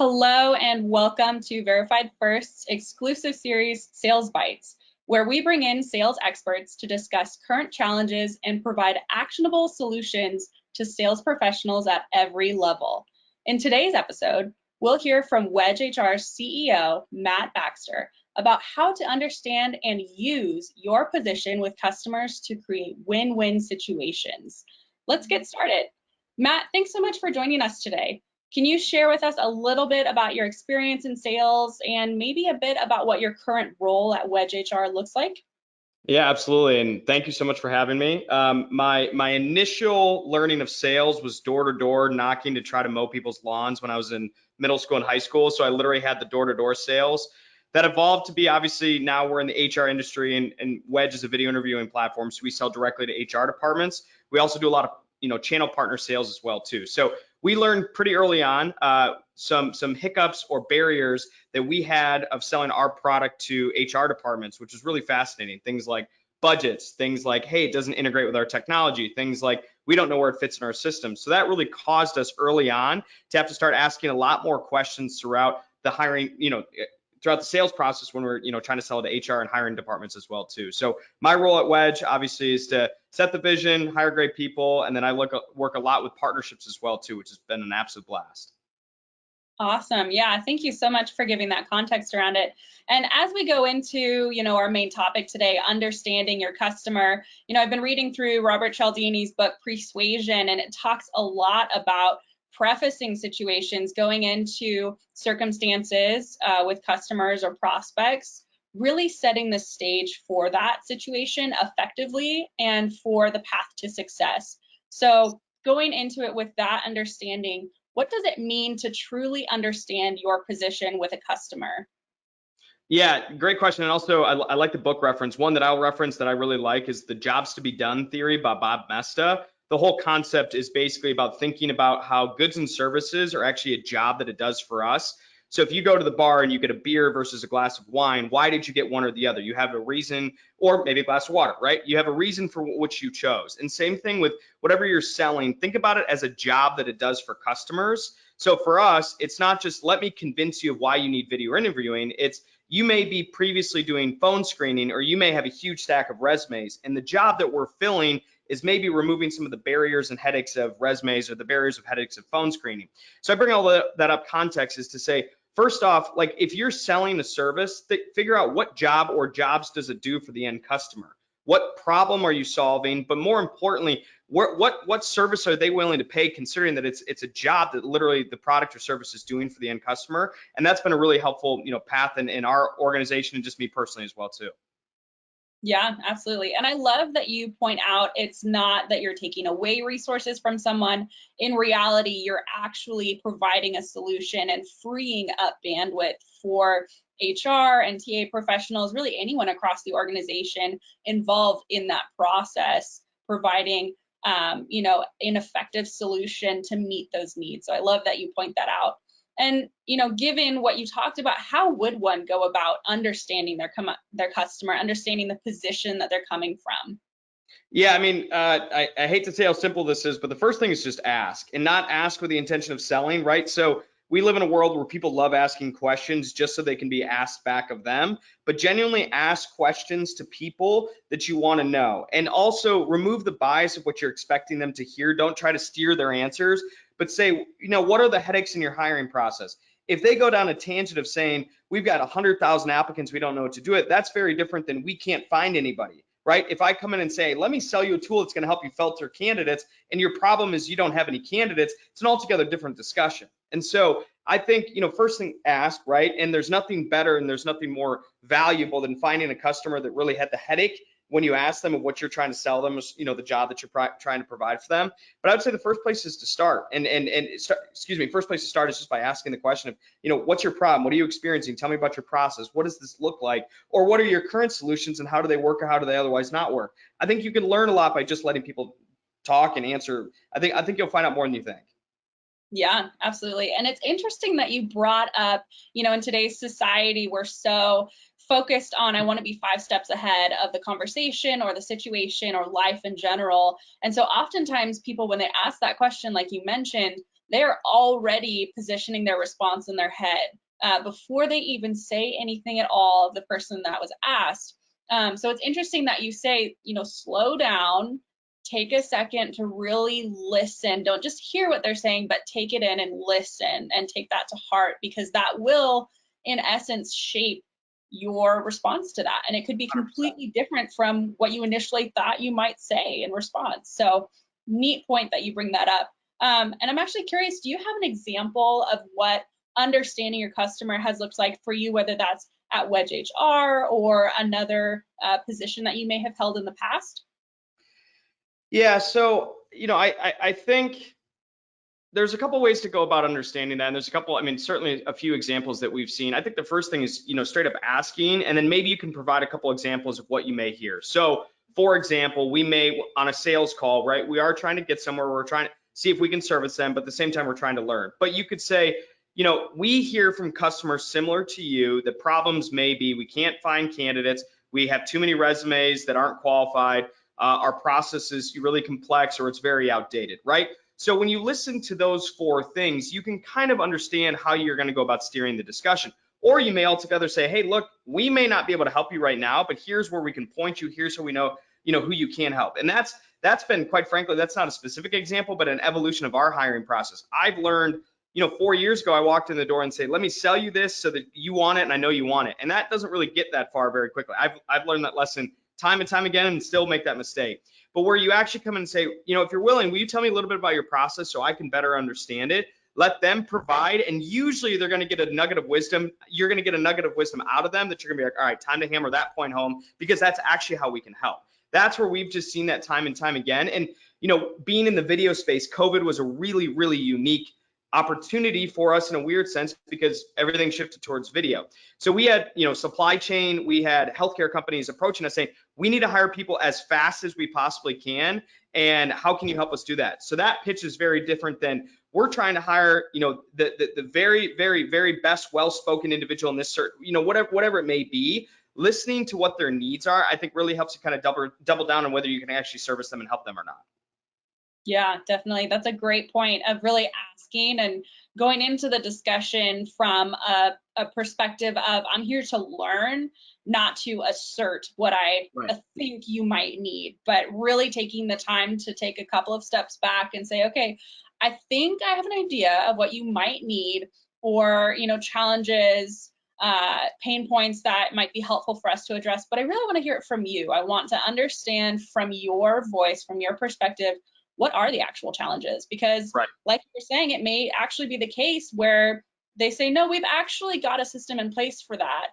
Hello and welcome to Verified First's exclusive series, Sales Bites, where we bring in sales experts to discuss current challenges and provide actionable solutions to sales professionals at every level. In today's episode, we'll hear from Wedge HR's CEO, Matt Baxter, about how to understand and use your position with customers to create win-win situations. Let's get started. Matt, thanks so much for joining us today. Can you share with us a little bit about your experience in sales and maybe a bit about what your current role at Wedge HR looks like? Yeah, absolutely. And thank you so much for having me. My initial learning of sales was door to door knocking to try to mow people's lawns when I was in middle school and high school. So I literally had the door to door sales. That evolved to be, obviously now we're in the HR industry, and Wedge is a video interviewing platform. So we sell directly to HR departments. We also do a lot of channel partner sales as well too. So we learned pretty early on some hiccups or barriers that we had of selling our product to HR departments, which is really fascinating. Things like budgets, things like, hey, it doesn't integrate with our technology, things like we don't know where it fits in our system. So that really caused us early on to have to start asking a lot more questions throughout the hiring, throughout the sales process when we're trying to sell to HR and hiring departments as well too. So my role at Wedge obviously is to set the vision, hire great people, and then I work a lot with partnerships as well too, which has been an absolute blast. Awesome. Yeah, thank you so much for giving that context around it. And as we go into, our main topic today, understanding your customer, I've been reading through Robert Cialdini's book, Persuasion, and it talks a lot about prefacing situations, going into circumstances with customers or prospects, really setting the stage for that situation effectively and for the path to success. So going into it with that understanding, what does it mean to truly understand your position with a customer? Yeah, great question. And also, I like the book reference. One that I'll reference that I really like is the Jobs to be Done theory by Bob Mesta. The whole concept is basically about thinking about how goods and services are actually a job that it does for us. So if you go to the bar and you get a beer versus a glass of wine, why did you get one or the other? You have a reason, or maybe a glass of water, right? You have a reason for which you chose. And same thing with whatever you're selling. Think about it as a job that it does for customers. So for us, it's not just let me convince you of why you need video interviewing. It's you may be previously doing phone screening, or you may have a huge stack of resumes. And the job that we're filling is maybe removing some of the barriers and headaches of resumes or the barriers of headaches of phone screening. So I bring all that up context is to say, first off, like if you're selling a service, figure out what job or jobs does it do for the end customer? What problem are you solving? But more importantly, what service are they willing to pay, considering that it's a job that literally the product or service is doing for the end customer? And that's been a really helpful path in our organization and just me personally as well too. Yeah, absolutely. And I love that you point out it's not that you're taking away resources from someone. In reality, you're actually providing a solution and freeing up bandwidth for HR and TA professionals, really anyone across the organization involved in that process, providing an effective solution to meet those needs. So I love that you point that out. And given what you talked about, how would one go about understanding their customer, understanding the position that they're coming from? Yeah, I mean, I hate to say how simple this is, but the first thing is just ask, and not ask with the intention of selling, right? So we live in a world where people love asking questions just so they can be asked back of them, but genuinely ask questions to people that you want to know. And also remove the bias of what you're expecting them to hear. Don't try to steer their answers, but say, what are the headaches in your hiring process? If they go down a tangent of saying, we've got 100,000 applicants, we don't know what to do it, that's very different than we can't find anybody. Right? If I come in and say, let me sell you a tool that's going to help you filter candidates, and your problem is you don't have any candidates, it's an altogether different discussion. And so I think, first thing, ask, right? And there's nothing better and there's nothing more valuable than finding a customer that really had the headache when you ask them of what you're trying to sell them, the job that you're trying to provide for them. But I would say the first place is to start, first place to start is just by asking the question of, what's your problem? What are you experiencing? Tell me about your process. What does this look like? Or what are your current solutions and how do they work or how do they otherwise not work? I think you can learn a lot by just letting people talk and answer. I think you'll find out more than you think. Yeah, absolutely. And it's interesting that you brought up, in today's society, we're so focused on, I want to be 5 steps ahead of the conversation or the situation or life in general. And so oftentimes people, when they ask that question, like you mentioned, they're already positioning their response in their head before they even say anything at all of the person that was asked. So it's interesting that you say, slow down, take a second to really listen. Don't just hear what they're saying, but take it in and listen and take that to heart, because that will, in essence, shape your response to that. And it could be completely different from what you initially thought you might say in response. So neat point that you bring that up. And I'm actually curious, do you have an example of what understanding your customer has looked like for you, whether that's at Wedge HR or another position that you may have held in the past? Yeah, so I think there's a couple ways to go about understanding that, and there's a couple, I mean, certainly a few examples that we've seen. I think the first thing is, straight up asking, and then maybe you can provide a couple examples of what you may hear. So, for example, we may, on a sales call, right, we are trying to get somewhere, we're trying to see if we can service them, but at the same time, we're trying to learn. But you could say, we hear from customers similar to you, the problems may be we can't find candidates, we have too many resumes that aren't qualified, our process is really complex, or it's very outdated, right? So when you listen to those four things, you can kind of understand how you're going to go about steering the discussion. Or you may altogether say, hey, look, we may not be able to help you right now, but here's where we can point you. Here's how we know, who you can help. And that's been, quite frankly, that's not a specific example, but an evolution of our hiring process. I've learned, 4 years ago, I walked in the door and say, let me sell you this so that you want it and I know you want it. And that doesn't really get that far very quickly. I've learned that lesson time and time again and still make that mistake. But where you actually come in and say, if you're willing, will you tell me a little bit about your process so I can better understand it? Let them provide, and usually they're going to get a nugget of wisdom. You're going to get a nugget of wisdom out of them that you're going to be like, all right, time to hammer that point home, because that's actually how we can help. That's where we've just seen that time and time again. And, being in the video space, COVID was a really, really unique opportunity for us in a weird sense, because everything shifted towards video. So we had, supply chain, we had healthcare companies approaching us saying, we need to hire people as fast as we possibly can, and how can you help us do that? So that pitch is very different than, we're trying to hire, the very, very, very best well-spoken individual in this certain, whatever it may be. Listening to what their needs are, I think, really helps you kind of double down on whether you can actually service them and help them or not. Yeah, definitely. That's a great point of really asking and going into the discussion from a perspective of, I'm here to learn, not to assert what I think you might need, but really taking the time to take a couple of steps back and say, okay, I think I have an idea of what you might need, or, challenges, pain points that might be helpful for us to address, but I really want to hear it from you. I want to understand from your voice, from your perspective, what are the actual challenges? Because like you're saying, it may actually be the case where they say, no, we've actually got a system in place for that,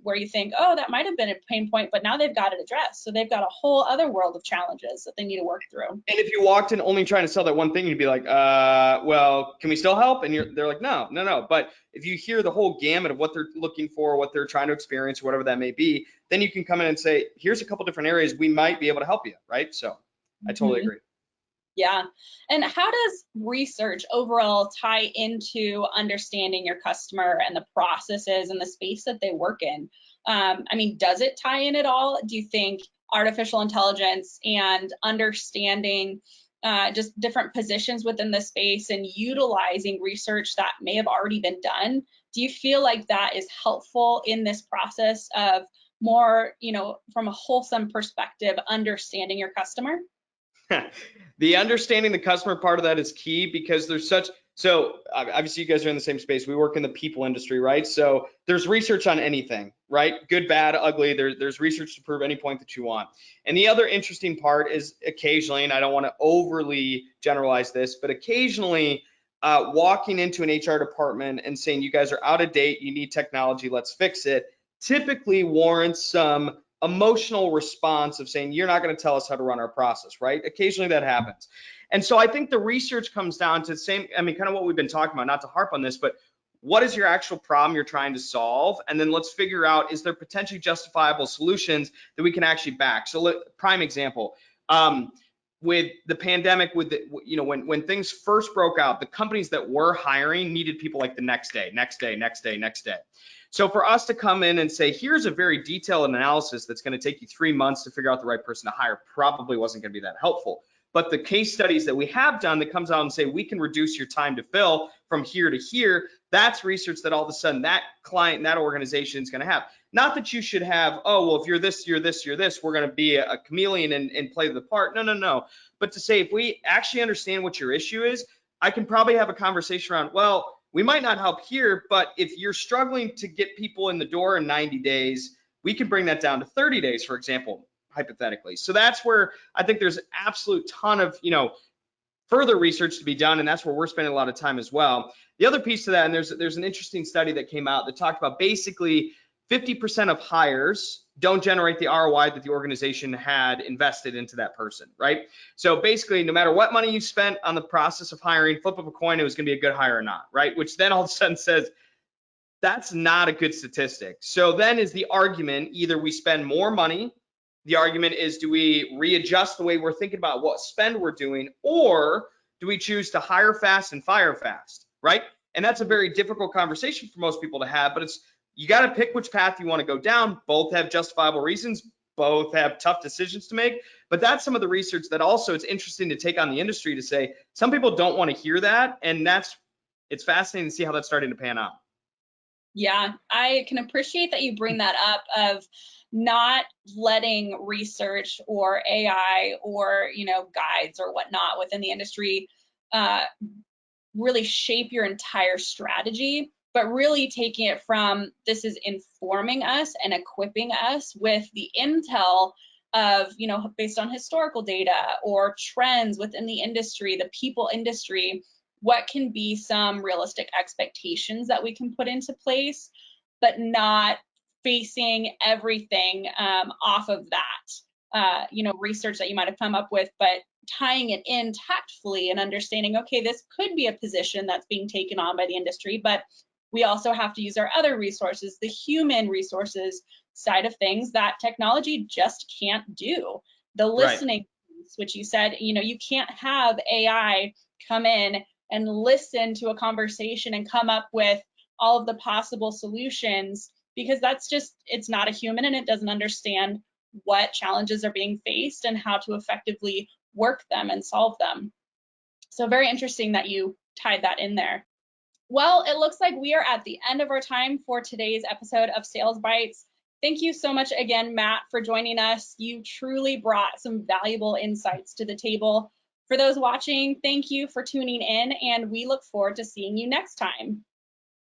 where you think, oh, that might have been a pain point, but now they've got it addressed. So they've got a whole other world of challenges that they need to work through. And if you walked in only trying to sell that one thing, you'd be like, well, can we still help? And they're like, no. But if you hear the whole gamut of what they're looking for, what they're trying to experience, or whatever that may be, then you can come in and say, here's a couple different areas we might be able to help you, right? So I totally agree. Yeah. And how does research overall tie into understanding your customer and the processes and the space that they work in? I mean, does it tie in at all? Do you think artificial intelligence and understanding just different positions within the space and utilizing research that may have already been done, do you feel like that is helpful in this process of more, from a wholesome perspective, understanding your customer? The understanding the customer part of that is key, because there's so obviously you guys are in the same space. We work in the people industry, right? So there's research on anything, right? Good, bad, ugly. There's research to prove any point that you want. And the other interesting part is occasionally, and I don't want to overly generalize this, but occasionally walking into an HR department and saying, you guys are out of date, you need technology, let's fix it, typically warrants some emotional response of saying, you're not going to tell us how to run our process, right? Occasionally that happens. And so I think the research comes down to the same, kind of what we've been talking about, not to harp on this, but what is your actual problem you're trying to solve? And then let's figure out, is there potentially justifiable solutions that we can actually back? So prime example, with the pandemic, when things first broke out, the companies that were hiring needed people like the next day. So for us to come in and say, here's a very detailed analysis that's going to take you 3 months to figure out the right person to hire, probably wasn't going to be that helpful. But the case studies that we have done that comes out and say, we can reduce your time to fill from here to here, that's research that all of a sudden that client and that organization is going to have. Not that you should have, oh, well, if you're this, you're this, you're this, we're going to be a chameleon and play the part. No, no, no. But to say, if we actually understand what your issue is, I can probably have a conversation around, well, we might not help here, but if you're struggling to get people in the door in 90 days, we can bring that down to 30 days, for example, hypothetically. So that's where I think there's absolute ton of, further research to be done, and that's where we're spending a lot of time as well. The other piece to that, and there's an interesting study that came out that talked about basically 50% of hires don't generate the ROI that the organization had invested into that person, right? So basically, no matter what money you spent on the process of hiring, flip of a coin, it was going to be a good hire or not, right? Which then all of a sudden says, that's not a good statistic. So then is the argument, either we spend more money, the argument is, do we readjust the way we're thinking about what spend we're doing, or do we choose to hire fast and fire fast, right? And that's a very difficult conversation for most people to have, but you got to pick which path you want to go down. Both have justifiable reasons, both have tough decisions to make, but that's some of the research that also it's interesting to take on the industry to say, some people don't want to hear that, and it's fascinating to see how that's starting to pan out. Yeah, I can appreciate that you bring that up of not letting research or AI or, guides or whatnot within the industry really shape your entire strategy, but really taking it from, this is informing us and equipping us with the intel of, based on historical data or trends within the industry, the people industry, what can be some realistic expectations that we can put into place, but not facing everything off of that, research that you might have come up with, but tying it in tactfully and understanding, okay, this could be a position that's being taken on by the industry, but we also have to use our other resources, the human resources side of things that technology just can't do. The listening piece, which you said, you can't have AI come in and listen to a conversation and come up with all of the possible solutions, because it's not a human and it doesn't understand what challenges are being faced and how to effectively work them and solve them. So very interesting that you tied that in there. Well, it looks like we are at the end of our time for today's episode of Sales Bites. Thank you so much again, Matt, for joining us. You truly brought some valuable insights to the table. For those watching, thank you for tuning in, and we look forward to seeing you next time.